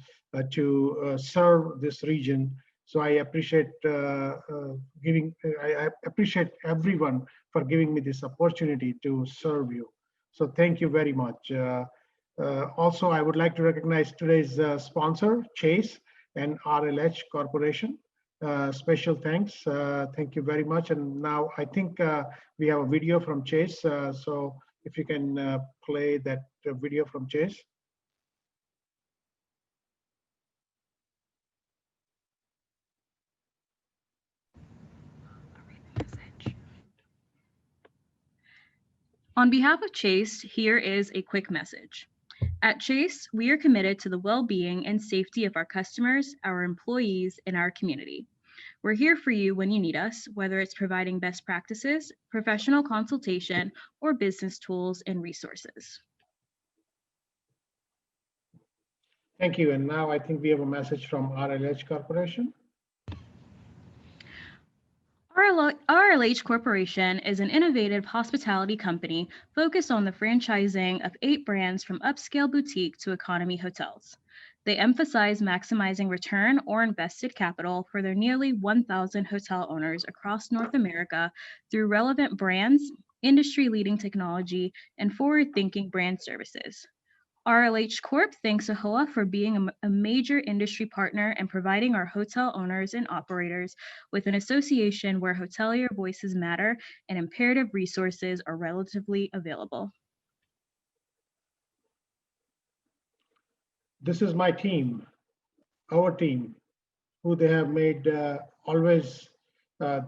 to serve this region. So I appreciate I appreciate everyone for giving me this opportunity to serve you. So thank you very much. Also, I would like to recognize today's sponsor, Chase and RLH Corporation. Special thanks. Thank you very much. And now I think we have a video from Chase. So if you can play that video from Chase. On behalf of Chase, here is a quick message. At Chase, we are committed to the well-being and safety of our customers, our employees, and our community. We're here for you when you need us, whether it's providing best practices, professional consultation, or business tools and resources. Thank you. And now I think we have a message from RLH Corporation. RLH Corporation is an innovative hospitality company focused on the franchising of 8 brands from upscale boutique to economy hotels. They emphasize maximizing return or invested capital for their nearly 1,000 hotel owners across North America through relevant brands, industry-leading technology, and forward-thinking brand services. RLH Corp thanks AAHOA for being a major industry partner and providing our hotel owners and operators with an association where hotelier voices matter and imperative resources are relatively available. This is my team, our team, who they have made always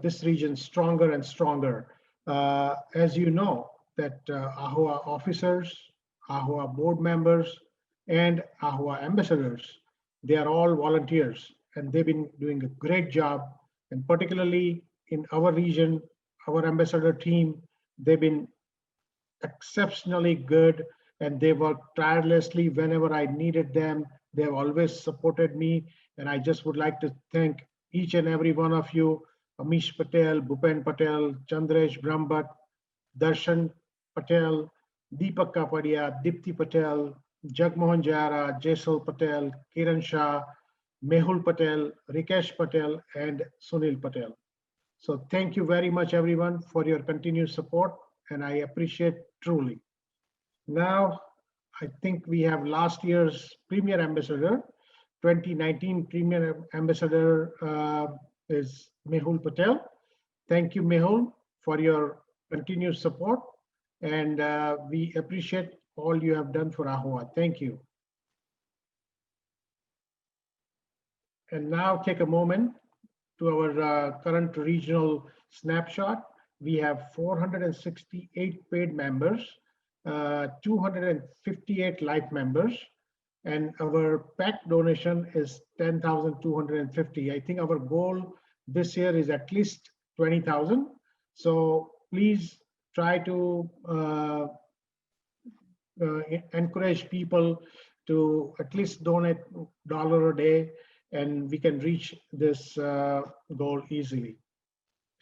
this region stronger and stronger. As you know, that AAHOA officers, AAHOA board members, and AAHOA ambassadors, they are all volunteers, and they've been doing a great job. And particularly in our region, our ambassador team, they've been exceptionally good, and they worked tirelessly whenever I needed them. They have always supported me, and I just would like to thank each and every one of you, Amish Patel, Bhupen Patel, Chandresh Brahmbhat, Darshan Patel, Deepak Kapadia, Dipti Patel, Jagmohan Jara, Jaisal Patel, Kiran Shah, Mehul Patel, Rikesh Patel, and Sunil Patel. So thank you very much, everyone, for your continued support, and I appreciate truly. Now, I think we have last year's Premier Ambassador, 2019 Premier Ambassador is Mehul Patel. Thank you, Mehul, for your continued support. And we appreciate all you have done for AAHOA. Thank you. And now take a moment to our current regional snapshot. We have 468 paid members, 258 life members, and our PAC donation is 10,250. I think our goal this year is at least 20,000. So please try to encourage people to at least donate $1 a day, and we can reach this goal easily.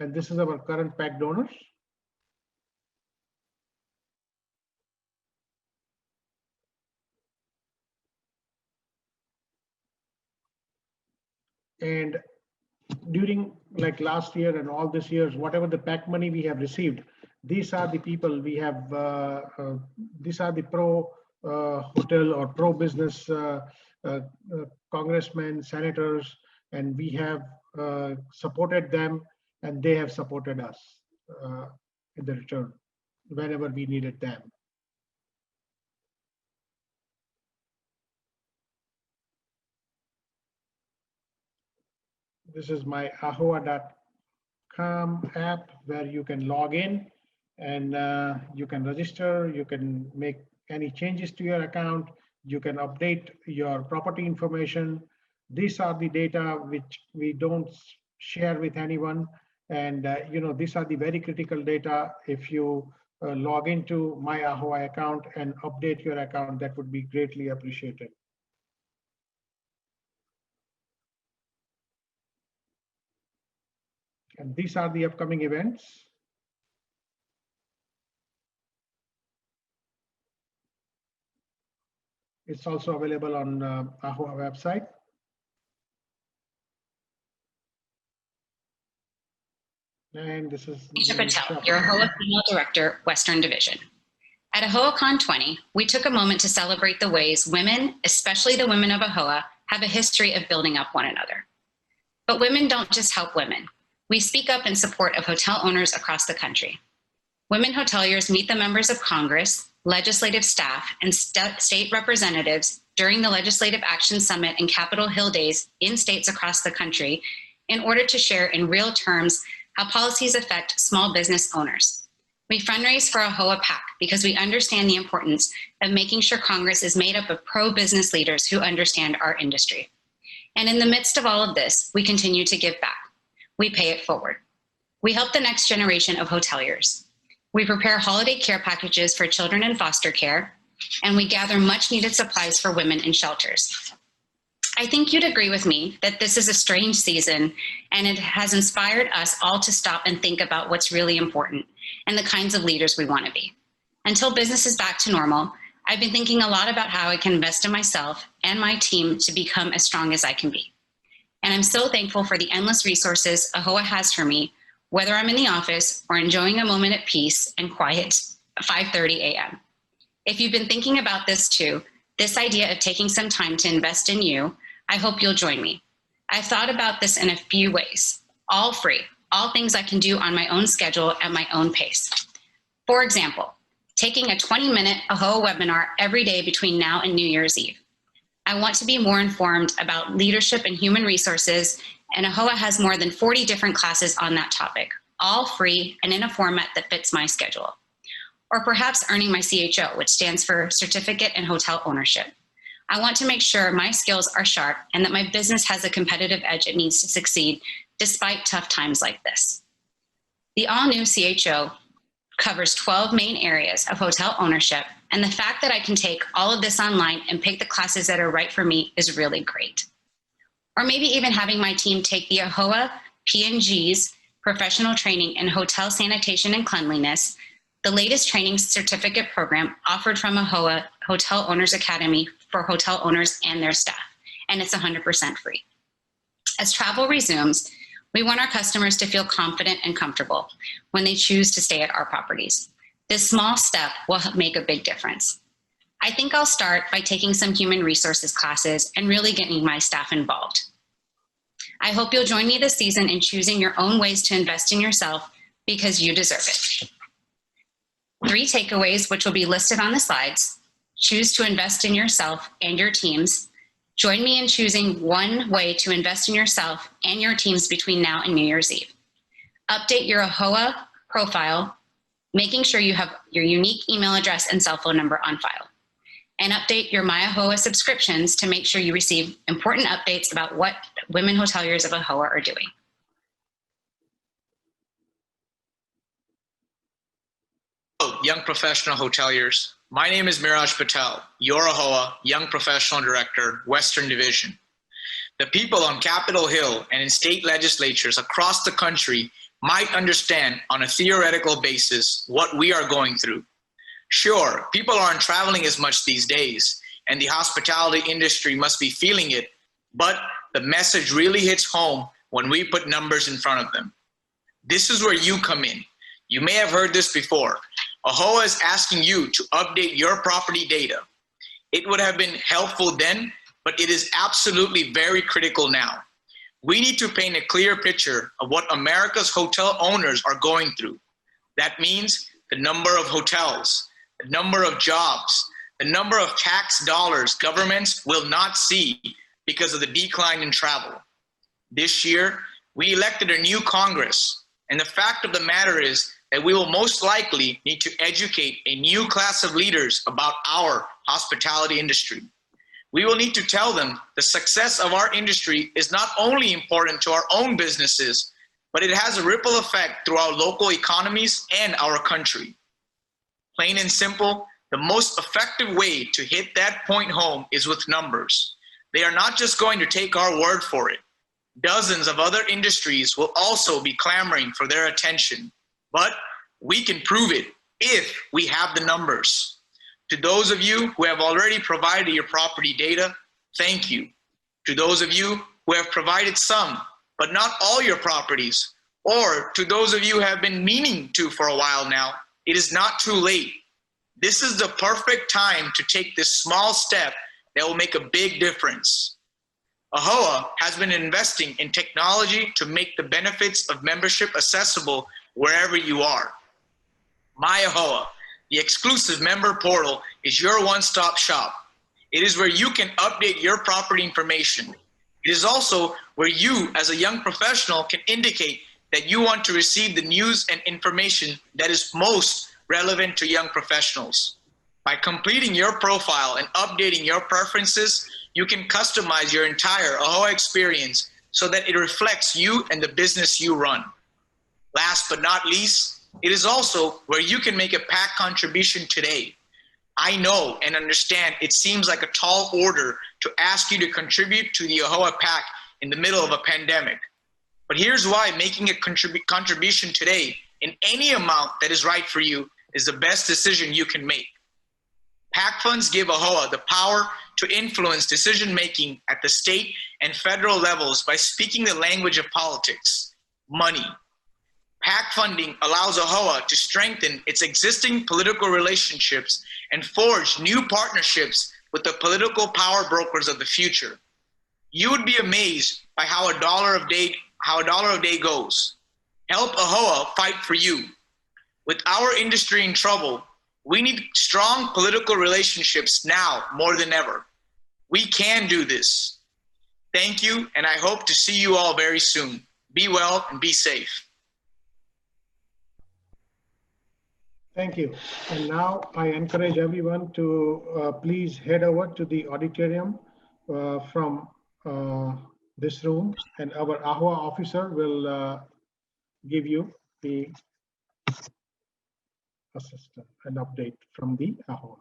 And this is our current PAC donors. And during like last year and all this years, whatever the PAC money we have received, these are the people we have, these are the pro hotel or pro business congressmen, senators, and we have supported them and they have supported us in the return whenever we needed them. This is my AAHOA.com app where you can log in and you can register, you can make any changes to your account, you can update your property information. These are the data which we don't share with anyone. And you know, these are the very critical data. If you log into my AAHOA account and update your account, that would be greatly appreciated. And these are the upcoming events. It's also available on AAHOA website. And this is Nisha Patel, your AAHOA Female Director, Western Division. At AAHOACon 20, we took a moment to celebrate the ways women, especially the women of AAHOA, have a history of building up one another. But women don't just help women. We speak up in support of hotel owners across the country. Women hoteliers meet the members of Congress, legislative staff, and state representatives during the Legislative Action Summit and Capitol Hill Days in states across the country in order to share in real terms how policies affect small business owners. We fundraise for AAHOA PAC because we understand the importance of making sure Congress is made up of pro-business leaders who understand our industry. And in the midst of all of this, we continue to give back. We pay it forward. We help the next generation of hoteliers. We prepare holiday care packages for children in foster care, and we gather much needed supplies for women in shelters. I think you'd agree with me that this is a strange season, and it has inspired us all to stop and think about what's really important and the kinds of leaders we want to be. Until business is back to normal, I've been thinking a lot about how I can invest in myself and my team to become as strong as I can be. And I'm so thankful for the endless resources AAHOA has for me, whether I'm in the office or enjoying a moment at peace and quiet at 5:30 a.m. If you've been thinking about this too, this idea of taking some time to invest in you, I hope you'll join me. I've thought about this in a few ways, all free, all things I can do on my own schedule at my own pace. For example, taking a 20-minute AAHOA webinar every day between now and New Year's Eve. I want to be more informed about leadership and human resources, and AAHOA has more than 40 different classes on that topic, all free and in a format that fits my schedule. Or perhaps earning my CHO, which stands for Certificate in Hotel Ownership. I want to make sure my skills are sharp and that my business has a competitive edge it needs to succeed despite tough times like this. The all-new CHO covers 12 main areas of hotel ownership, and the fact that I can take all of this online and pick the classes that are right for me is really great. Or maybe even having my team take the AAHOA P&G's Professional Training in Hotel Sanitation and Cleanliness, the latest training certificate program offered from AAHOA Hotel Owners Academy for hotel owners and their staff, and it's 100% free. As travel resumes, we want our customers to feel confident and comfortable when they choose to stay at our properties. This small step will make a big difference. I think I'll start by taking some human resources classes and really getting my staff involved. I hope you'll join me this season in choosing your own ways to invest in yourself because you deserve it. 3 takeaways, which will be listed on the slides. Choose to invest in yourself and your teams. Join me in choosing one way to invest in yourself and your teams between now and New Year's Eve. Update your AAHOA profile, making sure you have your unique email address and cell phone number on file. and update your AAHOA subscriptions to make sure you receive important updates about what women hoteliers of AAHOA are doing. Hello, young professional hoteliers. My name is Miraj Patel, your AAHOA Young Professional Director, Western Division. The people on Capitol Hill and in state legislatures across the country might understand on a theoretical basis what we are going through. Sure, people aren't traveling as much these days, and the hospitality industry must be feeling it, but the message really hits home when we put numbers in front of them. This is where you come in. You may have heard this before. AAHOA is asking you to update your property data. It would have been helpful then, but it is absolutely very critical now. We need to paint a clear picture of what America's hotel owners are going through. That means the number of hotels, the number of jobs, the number of tax dollars governments will not see because of the decline in travel. This year, we elected a new Congress, and the fact of the matter is that we will most likely need to educate a new class of leaders about our hospitality industry. We will need to tell them the success of our industry is not only important to our own businesses, but it has a ripple effect through our local economies and our country. Plain and simple, the most effective way to hit that point home is with numbers. They are not just going to take our word for it. Dozens of other industries will also be clamoring for their attention, but we can prove it if we have the numbers. To those of you who have already provided your property data, thank you. To those of you who have provided some, but not all your properties, or to those of you who have been meaning to for a while now, it is not too late. This is the perfect time to take this small step that will make a big difference. AAHOA has been investing in technology to make the benefits of membership accessible wherever you are. My AAHOA, the exclusive member portal, is your one-stop shop. It is where you can update your property information. It is also where you, as a young professional, can indicate that you want to receive the news and information that is most relevant to young professionals. By completing your profile and updating your preferences, you can customize your entire AAHOA experience so that it reflects you and the business you run. Last but not least, it is also where you can make a PAC contribution today. I know and understand it seems like a tall order to ask you to contribute to the AAHOA PAC in the middle of a pandemic. But here's why making a contribution today in any amount that is right for you is the best decision you can make. PAC funds give AAHOA the power to influence decision-making at the state and federal levels by speaking the language of politics, money. PAC funding allows AAHOA to strengthen its existing political relationships and forge new partnerships with the political power brokers of the future. You would be amazed by how a dollar a day goes. Help AAHOA fight for you. With our industry in trouble, we need strong political relationships now more than ever. We can do this. Thank you, and I hope to see you all very soon. Be well and be safe. Thank you. And now I encourage everyone to please head over to the auditorium from this room, and our AAHOA officer will give you the assistant an update from the AAHOA.